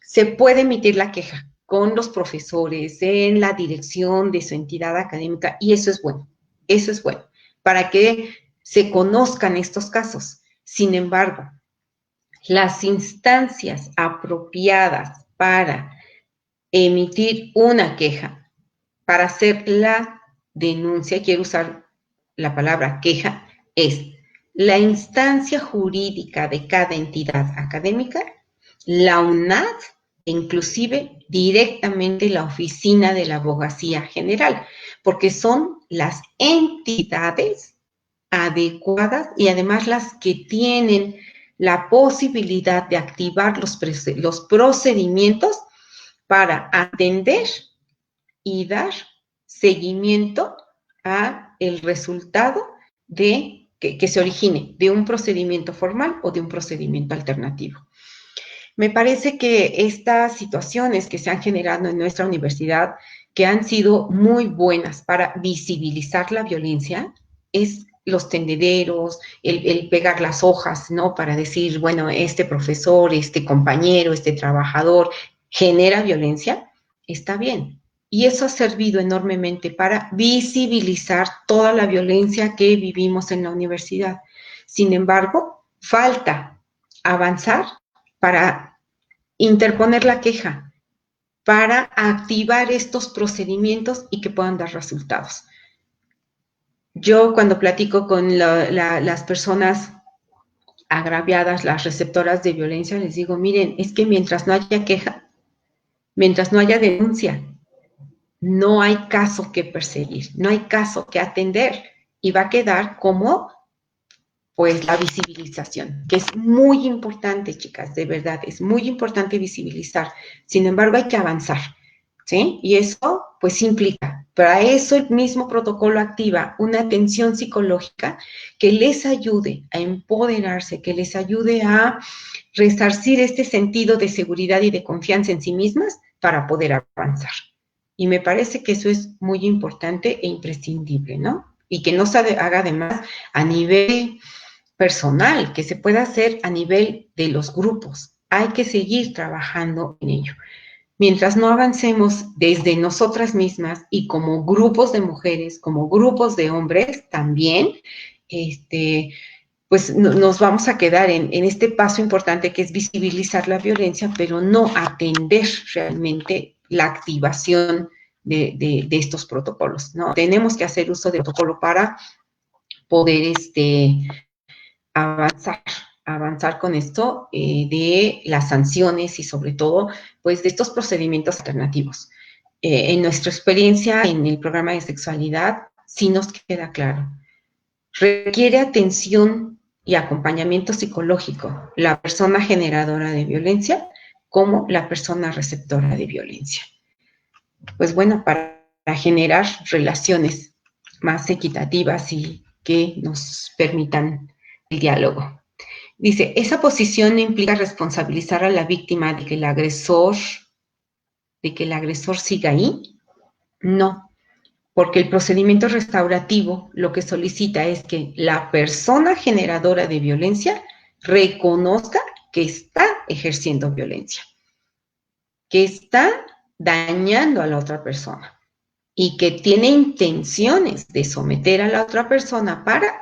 Se puede emitir la queja con los profesores, en la dirección de su entidad académica, y eso es bueno, para que se conozcan estos casos. Sin embargo, las instancias apropiadas para emitir una queja, para hacer la denuncia, quiero usar la palabra queja, es la instancia jurídica de cada entidad académica, la UNAD, inclusive directamente la Oficina de la Abogacía General, porque son las entidades adecuadas y además las que tienen la posibilidad de activar los procedimientos para atender y dar seguimiento a el resultado de que se origine de un procedimiento formal o de un procedimiento alternativo. Me parece que estas situaciones que se han generado en nuestra universidad, que han sido muy buenas para visibilizar la violencia, es los tendederos, el pegar las hojas, ¿no? Para decir, bueno, este profesor, este compañero, este trabajador genera violencia, está bien. Y eso ha servido enormemente para visibilizar toda la violencia que vivimos en la universidad. Sin embargo, falta avanzar para interponer la queja, para activar estos procedimientos y que puedan dar resultados. Yo cuando platico con las personas agraviadas, las receptoras de violencia, les digo, miren, es que mientras no haya queja, mientras no haya denuncia, no hay caso que perseguir, no hay caso que atender y va a quedar como pues la visibilización, que es muy importante, chicas, de verdad, es muy importante visibilizar. Sin embargo, hay que avanzar, ¿sí? Y eso, pues, implica, para eso el mismo protocolo activa una atención psicológica que les ayude a empoderarse, que les ayude a resarcir este sentido de seguridad y de confianza en sí mismas para poder avanzar. Y me parece que eso es muy importante e imprescindible, ¿no? Y que no se haga además a nivel personal, que se pueda hacer a nivel de los grupos. Hay que seguir trabajando en ello. Mientras no avancemos desde nosotras mismas y como grupos de mujeres, como grupos de hombres también, pues nos vamos a quedar en este paso importante que es visibilizar la violencia, pero no atender realmente la activación de estos protocolos, ¿no? Tenemos que hacer uso del protocolo para poder avanzar con esto de las sanciones y sobre todo, pues, de estos procedimientos alternativos. En nuestra experiencia en el programa de sexualidad, sí nos queda claro. Requiere atención y acompañamiento psicológico la persona generadora de violencia como la persona receptora de violencia. Pues bueno, para generar relaciones más equitativas y que nos permitan el diálogo. Dice, esa posición no implica responsabilizar a la víctima de que el agresor siga ahí. No, porque el procedimiento restaurativo lo que solicita es que la persona generadora de violencia reconozca que está ejerciendo violencia, que está dañando a la otra persona y que tiene intenciones de someter a la otra persona para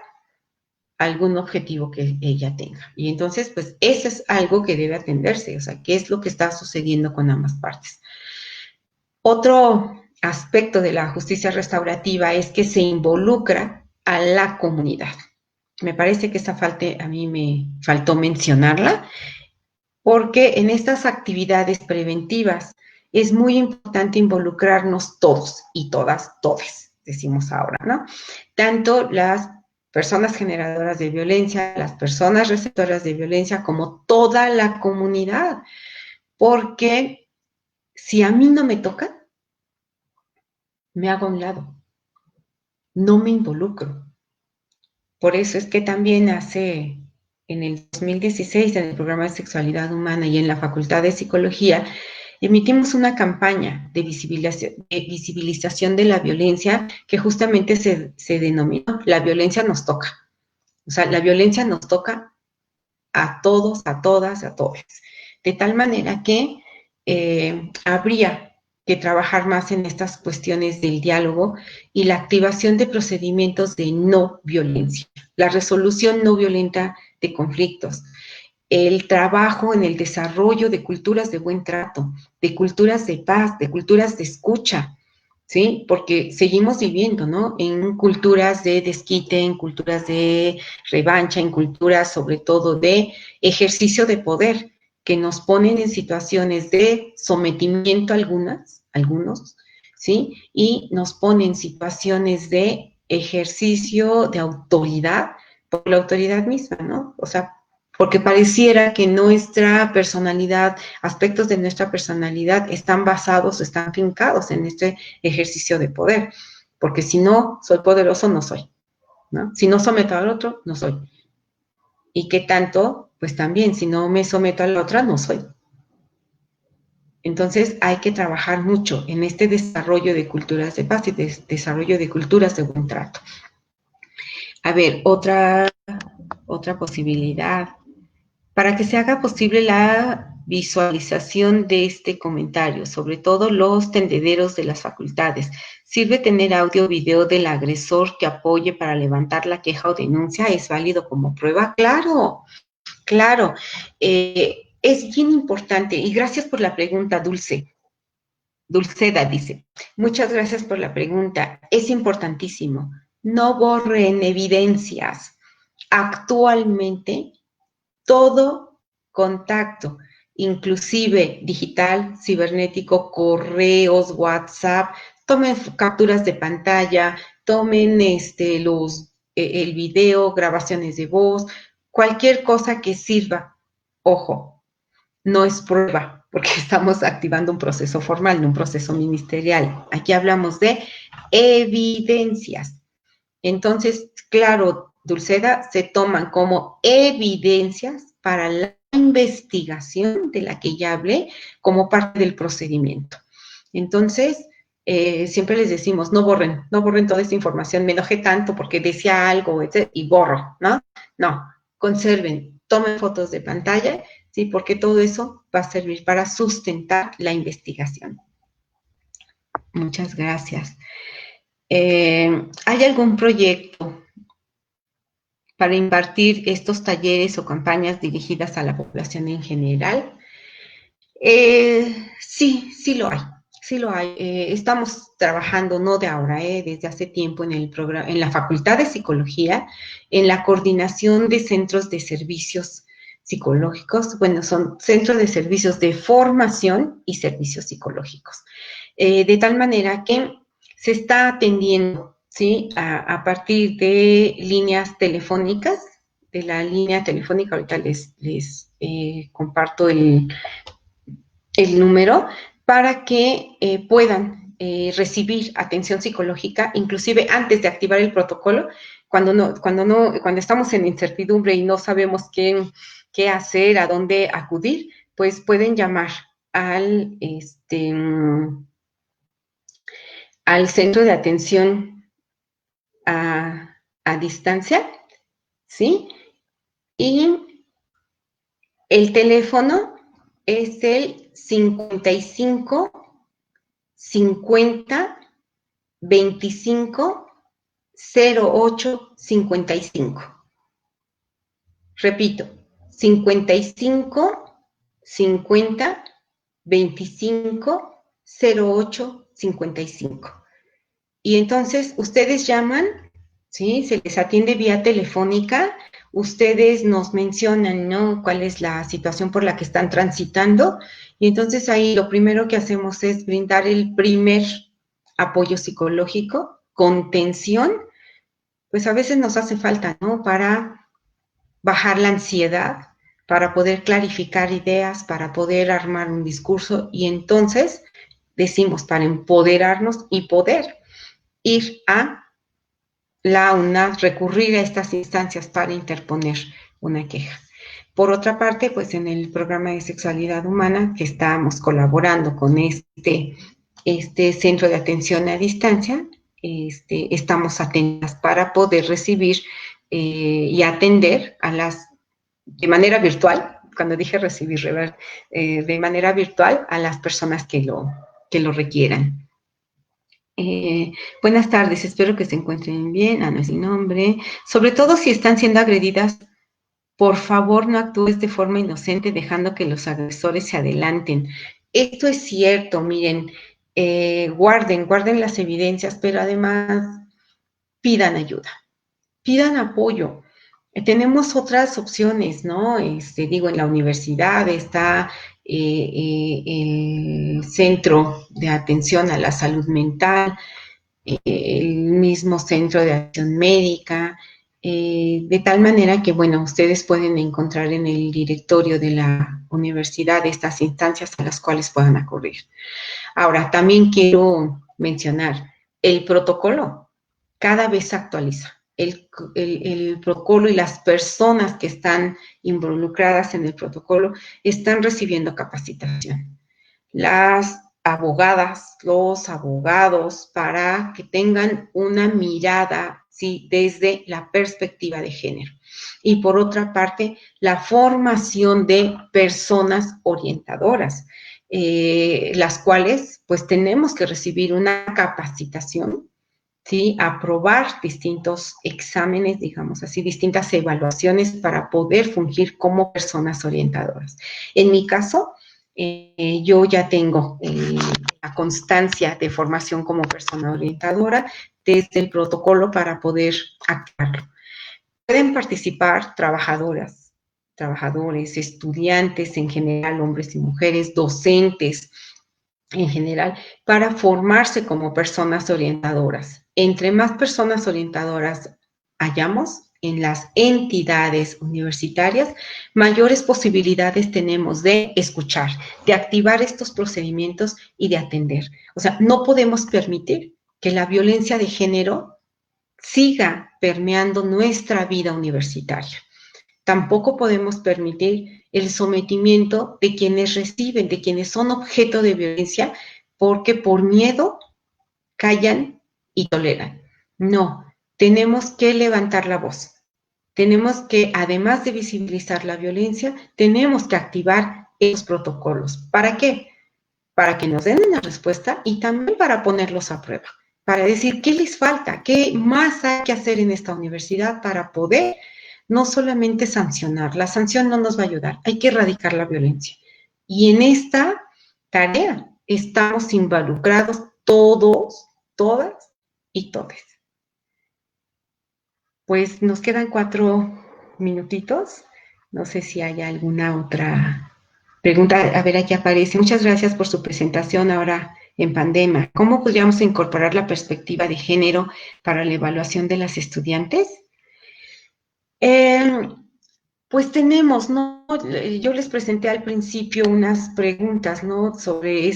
algún objetivo que ella tenga. Y entonces, pues, eso es algo que debe atenderse, o sea, qué es lo que está sucediendo con ambas partes. Otro aspecto de la justicia restaurativa es que se involucra a la comunidad. Me parece que esa parte a mí me faltó mencionarla, porque en estas actividades preventivas es muy importante involucrarnos todos y todas, todes, decimos ahora, ¿no? Tanto las personas generadoras de violencia, las personas receptoras de violencia, como toda la comunidad, porque si a mí no me toca, me hago a un lado, no me involucro. Por eso es que también en el 2016, en el programa de sexualidad humana y en la Facultad de Psicología, emitimos una campaña de visibilización de la violencia que justamente se denominó La violencia nos toca. O sea, la violencia nos toca a todos, a todas, a todos. De tal manera que habría que trabajar más en estas cuestiones del diálogo y la activación de procedimientos de no violencia, la resolución no violenta de conflictos, el trabajo en el desarrollo de culturas de buen trato, de culturas de paz, de culturas de escucha, ¿sí? Porque seguimos viviendo, ¿no? En culturas de desquite, en culturas de revancha, en culturas sobre todo de ejercicio de poder, que nos ponen en situaciones de sometimiento algunos, ¿sí? Y nos ponen en situaciones de ejercicio de autoridad por la autoridad misma, ¿no? O sea, porque pareciera que nuestra personalidad, aspectos de nuestra personalidad están basados, están fincados en este ejercicio de poder, porque si no soy poderoso, no soy, ¿no? Si no someto al otro, no soy. ¿Y qué tanto? Pues también, si no me someto a la otra, no soy. Entonces hay que trabajar mucho en este desarrollo de culturas de paz y desarrollo de culturas de buen trato. A ver, otra posibilidad. Para que se haga posible la visualización de este comentario, sobre todo los tendederos de las facultades, ¿sirve tener audio o video del agresor que apoye para levantar la queja o denuncia? ¿Es válido como prueba? Claro, claro. es bien importante, y gracias por la pregunta, Dulceda dice, muchas gracias por la pregunta, es importantísimo, no borren evidencias. Actualmente, todo contacto, inclusive digital, cibernético, correos, WhatsApp, tomen capturas de pantalla, tomen el video, grabaciones de voz, cualquier cosa que sirva. Ojo, no es prueba, porque estamos activando un proceso formal, no un proceso ministerial. Aquí hablamos de evidencias. Entonces, claro, Dulceda, se toman como evidencias para la investigación de la que ya hablé como parte del procedimiento. Entonces, siempre les decimos, no borren toda esta información, me enojé tanto porque decía algo, etc., y borro, ¿no? No, conserven, tomen fotos de pantalla, ¿sí? Porque todo eso va a servir para sustentar la investigación. Muchas gracias. ¿Hay algún proyecto para impartir estos talleres o campañas dirigidas a la población en general? Sí lo hay. Sí lo hay. Estamos trabajando, no de ahora, desde hace tiempo en la Facultad de Psicología, en la coordinación de centros de servicios psicológicos. Bueno, son centros de servicios de formación y servicios psicológicos. De tal manera que se está atendiendo, ¿sí? A partir de líneas telefónicas, de la línea telefónica, ahorita les comparto el número para que puedan recibir atención psicológica, inclusive antes de activar el protocolo, cuando estamos en incertidumbre y no sabemos qué hacer, a dónde acudir, pues pueden llamar al centro de atención a distancia, ¿sí? Y el teléfono es el 55 50 25 08 55. Repito, 55 50 25 08 55. Y entonces ustedes llaman, ¿sí? Se les atiende vía telefónica, ustedes nos mencionan, ¿no? Cuál es la situación por la que están transitando, y entonces ahí lo primero que hacemos es brindar el primer apoyo psicológico, contención, pues a veces nos hace falta, ¿no? Para bajar la ansiedad, para poder clarificar ideas, para poder armar un discurso, y entonces decimos, para empoderarnos y poder ir a la UNAD, recurrir a estas instancias para interponer una queja. Por otra parte, pues en el programa de sexualidad humana que estamos colaborando con este centro de atención a distancia, estamos atentas para poder recibir y atender de manera virtual, cuando dije recibir, de manera virtual a las personas que lo requieran. Buenas tardes, espero que se encuentren bien. No es mi nombre. Sobre todo si están siendo agredidas, por favor no actúes de forma inocente dejando que los agresores se adelanten. Esto es cierto, miren, guarden las evidencias, pero además pidan ayuda, pidan apoyo. Tenemos otras opciones, ¿no? En la universidad está el Centro de Atención a la Salud Mental, el mismo Centro de Acción Médica, de tal manera que, bueno, ustedes pueden encontrar en el directorio de la universidad estas instancias a las cuales puedan acudir. Ahora, también quiero mencionar, el protocolo cada vez se actualiza. El protocolo y las personas que están involucradas en el protocolo están recibiendo capacitación. Las abogadas, los abogados, para que tengan una mirada, ¿sí?, desde la perspectiva de género. Y por otra parte, la formación de personas orientadoras, las cuales pues tenemos que recibir una capacitación, ¿sí? Aprobar distintos exámenes, digamos así, distintas evaluaciones para poder fungir como personas orientadoras. En mi caso, yo ya tengo la constancia de formación como persona orientadora desde el protocolo para poder actuarlo. Pueden participar trabajadoras, trabajadores, estudiantes en general, hombres y mujeres, docentes en general, para formarse como personas orientadoras. Entre más personas orientadoras hayamos en las entidades universitarias, mayores posibilidades tenemos de escuchar, de activar estos procedimientos y de atender. O sea, no podemos permitir que la violencia de género siga permeando nuestra vida universitaria. Tampoco podemos permitir el sometimiento de quienes reciben, de quienes son objeto de violencia, porque por miedo callan y toleran. No, tenemos que levantar la voz. Tenemos que, además de visibilizar la violencia, tenemos que activar esos protocolos. ¿Para qué? Para que nos den una respuesta y también para ponerlos a prueba, para decir qué les falta, qué más hay que hacer en esta universidad para poder no solamente sancionar, la sanción no nos va a ayudar, hay que erradicar la violencia. Y en esta tarea estamos involucrados todos, todas y todes. Pues nos quedan 4 minutitos. No sé si hay alguna otra pregunta. A ver, aquí aparece. Muchas gracias por su presentación ahora en pandemia. ¿Cómo podríamos incorporar la perspectiva de género para la evaluación de las estudiantes? Pues tenemos, ¿no? Yo les presenté al principio unas preguntas, ¿no? Sobre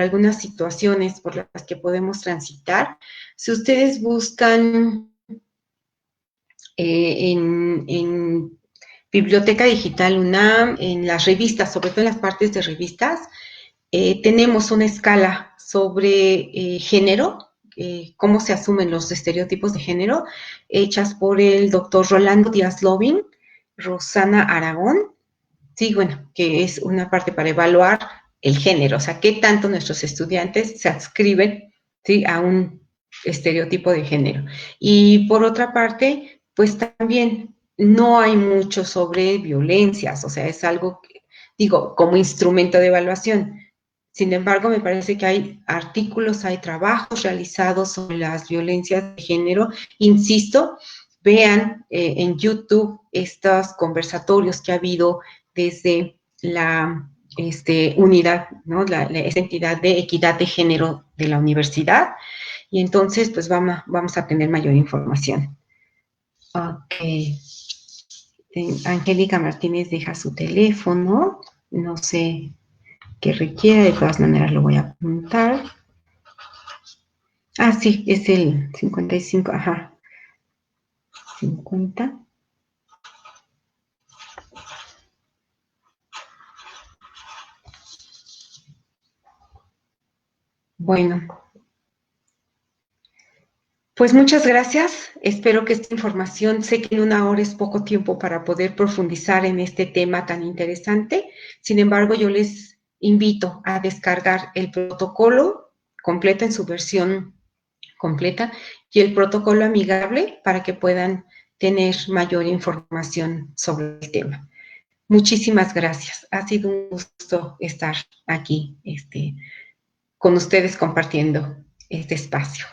algunas situaciones por las que podemos transitar. Si ustedes buscan en Biblioteca Digital UNAM, en las revistas, sobre todo en las partes de revistas, tenemos una escala sobre género, cómo se asumen los estereotipos de género, hechas por el doctor Rolando Díaz Lobin, Rosana Aragón, sí, bueno, que es una parte para evaluar el género, o sea, qué tanto nuestros estudiantes se adscriben, ¿sí?, a un estereotipo de género. Y por otra parte, pues también no hay mucho sobre violencias, o sea, es algo que, digo, como instrumento de evaluación. Sin embargo, me parece que hay artículos, hay trabajos realizados sobre las violencias de género. Insisto, vean en YouTube estos conversatorios que ha habido desde la unidad, ¿no? Esta entidad de equidad de género de la universidad, y entonces pues vamos a tener mayor información. Ok. Angélica Martínez deja su teléfono, no sé qué requiere, de todas maneras lo voy a apuntar. Ah, sí, es el 55, ajá. 50. Bueno, pues muchas gracias. Espero que esta información, sé que en 1 hora es poco tiempo para poder profundizar en este tema tan interesante. Sin embargo, yo les invito a descargar el protocolo completo en su versión completa y el protocolo amigable para que puedan tener mayor información sobre el tema. Muchísimas gracias. Ha sido un gusto estar aquí con ustedes compartiendo este espacio.